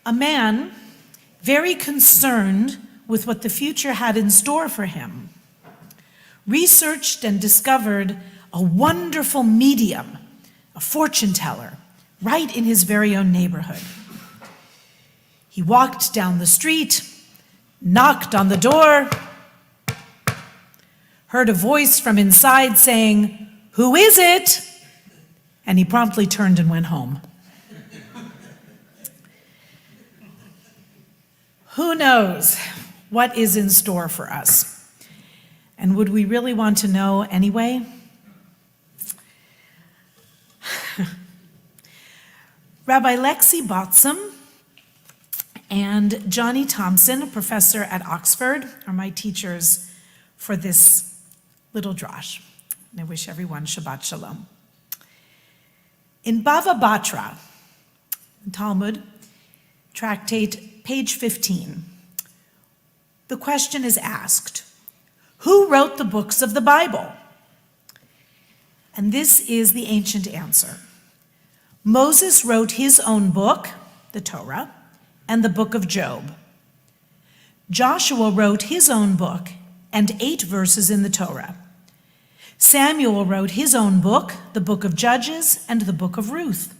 A man very concerned with what the future had in store for him researched and discovered a wonderful medium, a fortune teller, right in his very own neighborhood. He walked down the street, knocked on the door, heard a voice from inside saying, "Who is it?" And he promptly turned and went home. Who knows what is in store for us? And would we really want to know anyway? Rabbi Lexi Botsam and Johnny Thompson, a professor at Oxford, are my teachers for this little drash. And I wish everyone Shabbat Shalom. In Bava Batra, Talmud, tractate, page 15, the question is asked, who wrote the books of the Bible? And this is the ancient answer. Moses wrote his own book, the Torah, and the book of Job. Joshua wrote his own book and 8 verses in the Torah. Samuel wrote his own book, the book of Judges, and the book of Ruth.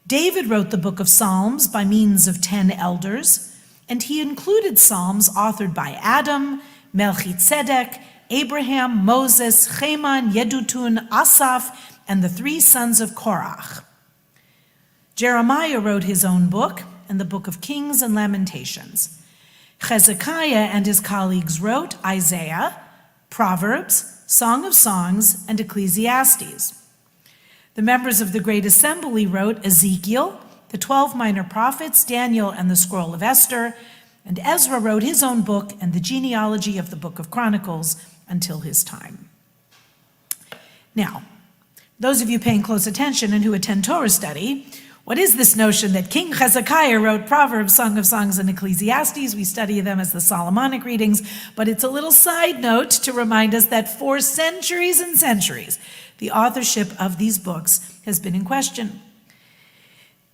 David wrote the book of Psalms by means of 10 elders, and he included psalms authored by Adam, Melchizedek, Abraham, Moses, Heman, Yedutun, Asaph, and the 3 sons of Korach. Jeremiah wrote his own book and the book of Kings and Lamentations. Hezekiah and his colleagues wrote Isaiah, Proverbs, Song of Songs, and Ecclesiastes. The members of the Great Assembly wrote Ezekiel, the 12 minor prophets, Daniel, and the Scroll of Esther, and Ezra wrote his own book and the genealogy of the Book of Chronicles until his time. Now, those of you paying close attention and who attend Torah study, what is this notion that King Hezekiah wrote Proverbs, Song of Songs, and Ecclesiastes? We study them as the Solomonic readings, but it's a little side note to remind us that for centuries and centuries, the authorship of these books has been in question.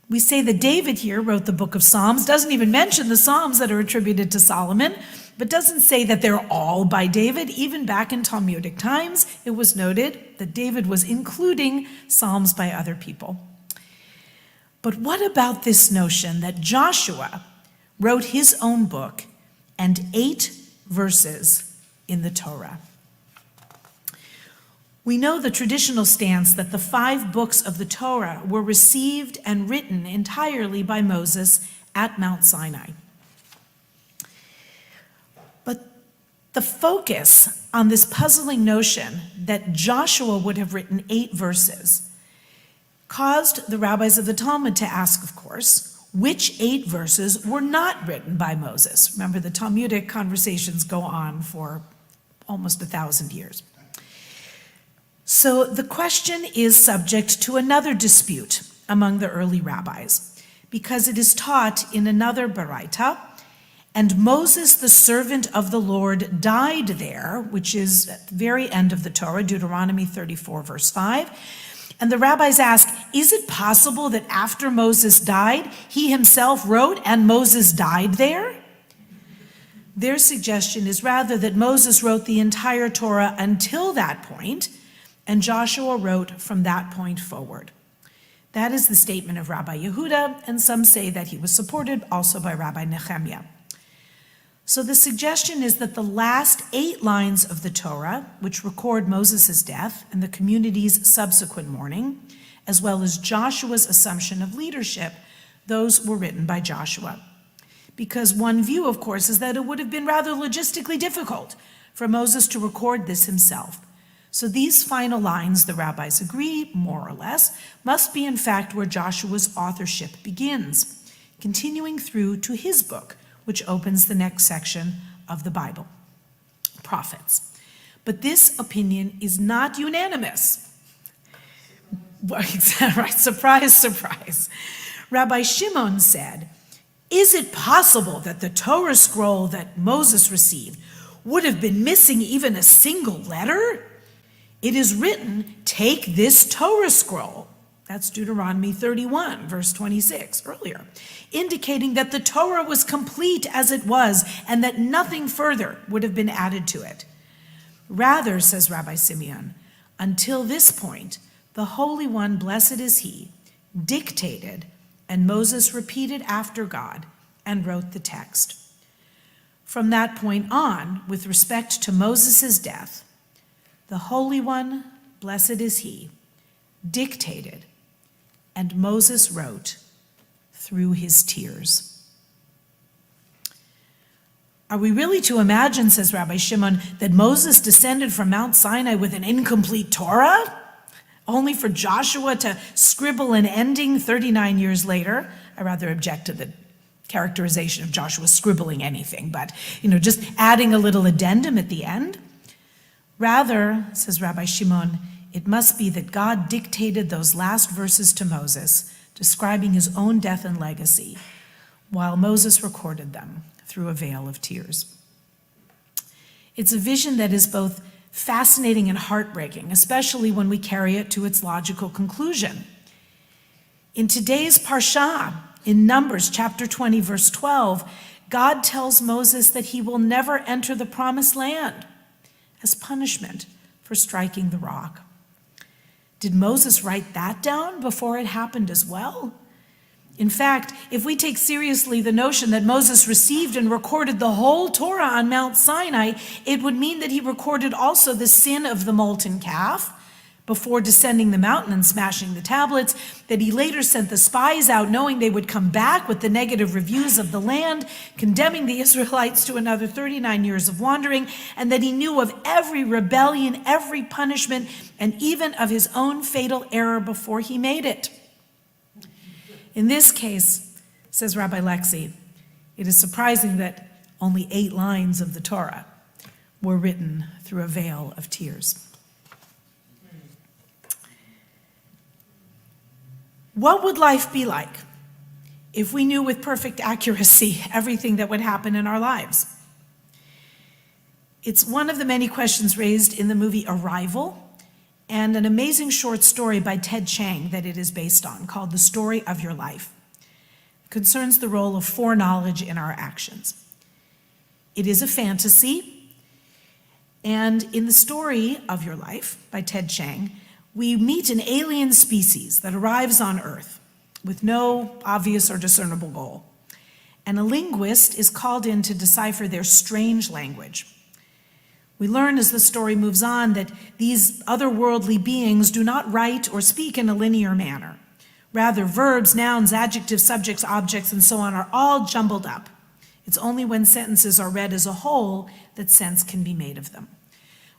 We say that David here wrote the book of Psalms, doesn't even mention the Psalms that are attributed to Solomon, but doesn't say that they're all by David. Even back in Talmudic times, it was noted that David was including Psalms by other people. But what about this notion that Joshua wrote his own book and 8 verses in the Torah? We know the traditional stance that the 5 books of the Torah were received and written entirely by Moses at Mount Sinai. But the focus on this puzzling notion that Joshua would have written 8 verses caused the rabbis of the Talmud to ask, of course, which 8 verses were not written by Moses. Remember, the Talmudic conversations go on for almost 1,000 years. So the question is subject to another dispute among the early rabbis, because it is taught in another baraita, and Moses, the servant of the Lord, died there, which is at the very end of the Torah, Deuteronomy 34, verse 5. And the rabbis ask, is it possible that after Moses died, he himself wrote and Moses died there? Their suggestion is rather that Moses wrote the entire Torah until that point, and Joshua wrote from that point forward. That is the statement of Rabbi Yehuda, and some say that he was supported also by Rabbi Nehemiah. So the suggestion is that the last 8 lines of the Torah, which record Moses' death and the community's subsequent mourning, as well as Joshua's assumption of leadership, those were written by Joshua. Because one view, of course, is that it would have been rather logistically difficult for Moses to record this himself. So these final lines, the rabbis agree, more or less, must be in fact where Joshua's authorship begins, continuing through to his book, which opens the next section of the Bible, Prophets. But this opinion is not unanimous. Right, surprise, surprise. Rabbi Shimon said, is it possible that the Torah scroll that Moses received would have been missing even a single letter? It is written, take this Torah scroll, That's Deuteronomy 31, verse 26, earlier, indicating that the Torah was complete as it was and that nothing further would have been added to it. Rather, says Rabbi Simeon, until this point, the Holy One, blessed is He, dictated, and Moses repeated after God and wrote the text. From that point on, with respect to Moses' death, the Holy One, blessed is He, dictated, and Moses wrote through his tears. Are we really to imagine, says Rabbi Shimon, that Moses descended from Mount Sinai with an incomplete Torah, only for Joshua to scribble an ending 39 years later? I rather object to the characterization of Joshua scribbling anything, but, just adding a little addendum at the end. Rather, says Rabbi Shimon, it must be that God dictated those last verses to Moses, describing his own death and legacy, while Moses recorded them through a veil of tears. It's a vision that is both fascinating and heartbreaking, especially when we carry it to its logical conclusion. In today's Parsha, in Numbers chapter 20, verse 12, God tells Moses that he will never enter the promised land as punishment for striking the rock. Did Moses write that down before it happened as well? In fact, if we take seriously the notion that Moses received and recorded the whole Torah on Mount Sinai, it would mean that he recorded also the sin of the molten calf before descending the mountain and smashing the tablets, that he later sent the spies out knowing they would come back with the negative reviews of the land, condemning the Israelites to another 39 years of wandering, and that he knew of every rebellion, every punishment, and even of his own fatal error before he made it. In this case, says Rabbi Lexi, it is surprising that only 8 lines of the Torah were written through a veil of tears. What would life be like if we knew with perfect accuracy everything that would happen in our lives? It's one of the many questions raised in the movie Arrival and an amazing short story by Ted Chiang that it is based on, called The Story of Your Life. It concerns the role of foreknowledge in our actions. It is a fantasy, and in The Story of Your Life by Ted Chiang, we meet an alien species that arrives on Earth with no obvious or discernible goal. And a linguist is called in to decipher their strange language. We learn as the story moves on that these otherworldly beings do not write or speak in a linear manner. Rather, verbs, nouns, adjectives, subjects, objects, and so on are all jumbled up. It's only when sentences are read as a whole that sense can be made of them.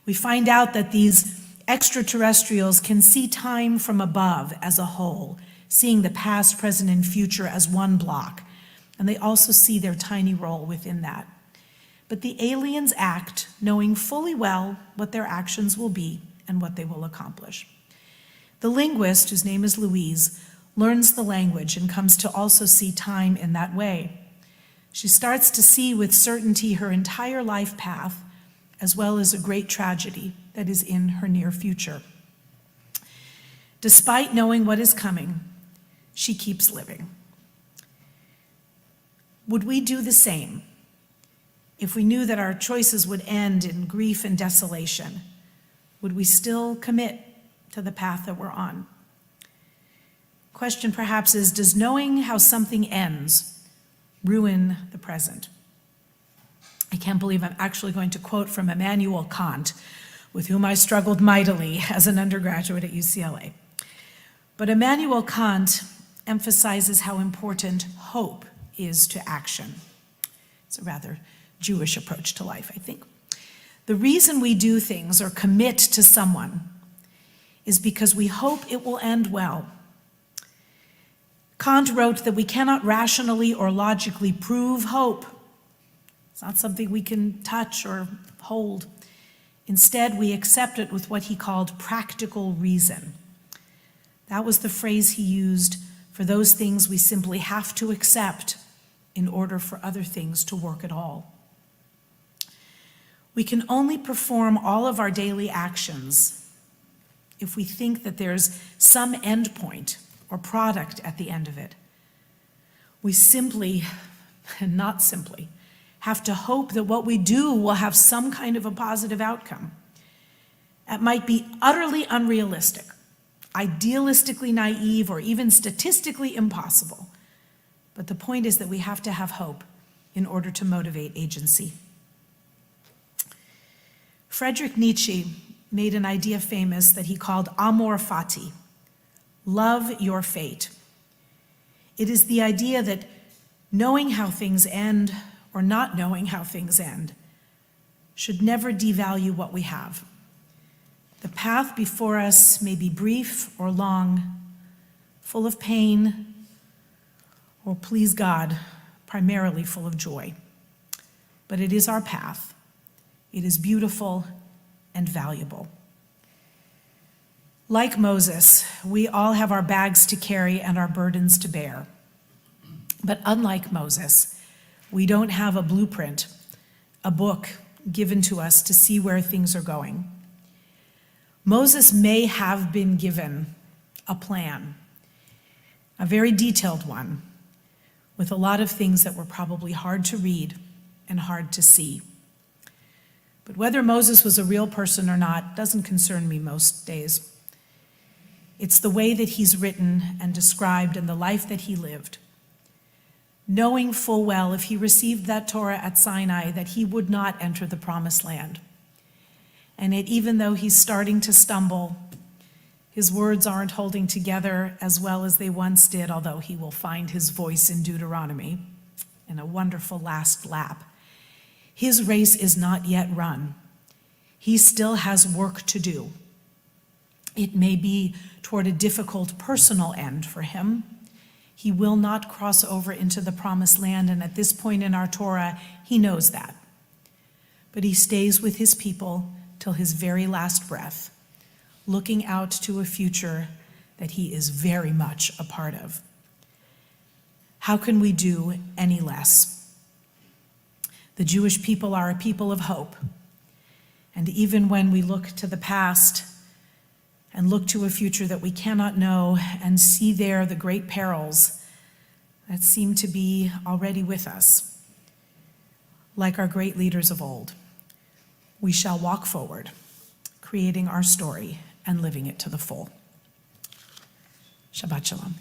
We find out that these extraterrestrials can see time from above as a whole, seeing the past, present, and future as one block, and they also see their tiny role within that. But the aliens act knowing fully well what their actions will be and what they will accomplish. The linguist, whose name is Louise, learns the language and comes to also see time in that way. She starts to see with certainty her entire life path, as well as a great tragedy that is in her near future. Despite knowing what is coming, she keeps living. Would we do the same if we knew that our choices would end in grief and desolation? Would we still commit to the path that we're on? Question perhaps is, does knowing how something ends ruin the present? I can't believe I'm actually going to quote from Immanuel Kant, with whom I struggled mightily as an undergraduate at UCLA. But Immanuel Kant emphasizes how important hope is to action. It's a rather Jewish approach to life, I think. The reason we do things or commit to someone is because we hope it will end well. Kant wrote that we cannot rationally or logically prove hope. It's not something we can touch or hold. Instead, we accept it with what he called practical reason. That was the phrase he used for those things we simply have to accept in order for other things to work at all. We can only perform all of our daily actions if we think that there's some end point or product at the end of it. We simply, and not simply, have to hope that what we do will have some kind of a positive outcome. It might be utterly unrealistic, idealistically naive, or even statistically impossible. But the point is that we have to have hope in order to motivate agency. Friedrich Nietzsche made an idea famous that he called amor fati, love your fate. It is the idea that knowing how things end or not knowing how things end should never devalue what we have. The path before us may be brief or long, full of pain, or please God, primarily full of joy. But it is our path. It is beautiful and valuable. Like Moses, we all have our bags to carry and our burdens to bear. But unlike Moses, we don't have a blueprint, a book given to us to see where things are going. Moses may have been given a plan, a very detailed one, with a lot of things that were probably hard to read and hard to see. But whether Moses was a real person or not doesn't concern me most days. It's the way that he's written and described and the life that he lived. Knowing full well, if he received that Torah at Sinai, that he would not enter the promised land. And yet, even though he's starting to stumble, his words aren't holding together as well as they once did, although he will find his voice in Deuteronomy in a wonderful last lap. His race is not yet run. He still has work to do. It may be toward a difficult personal end for him. He will not cross over into the promised land, and at this point in our Torah, he knows that. But he stays with his people till his very last breath, looking out to a future that he is very much a part of. How can we do any less? The Jewish people are a people of hope. And even when we look to the past and look to a future that we cannot know and see there the great perils that seem to be already with us, like our great leaders of old, we shall walk forward, creating our story and living it to the full. Shabbat Shalom.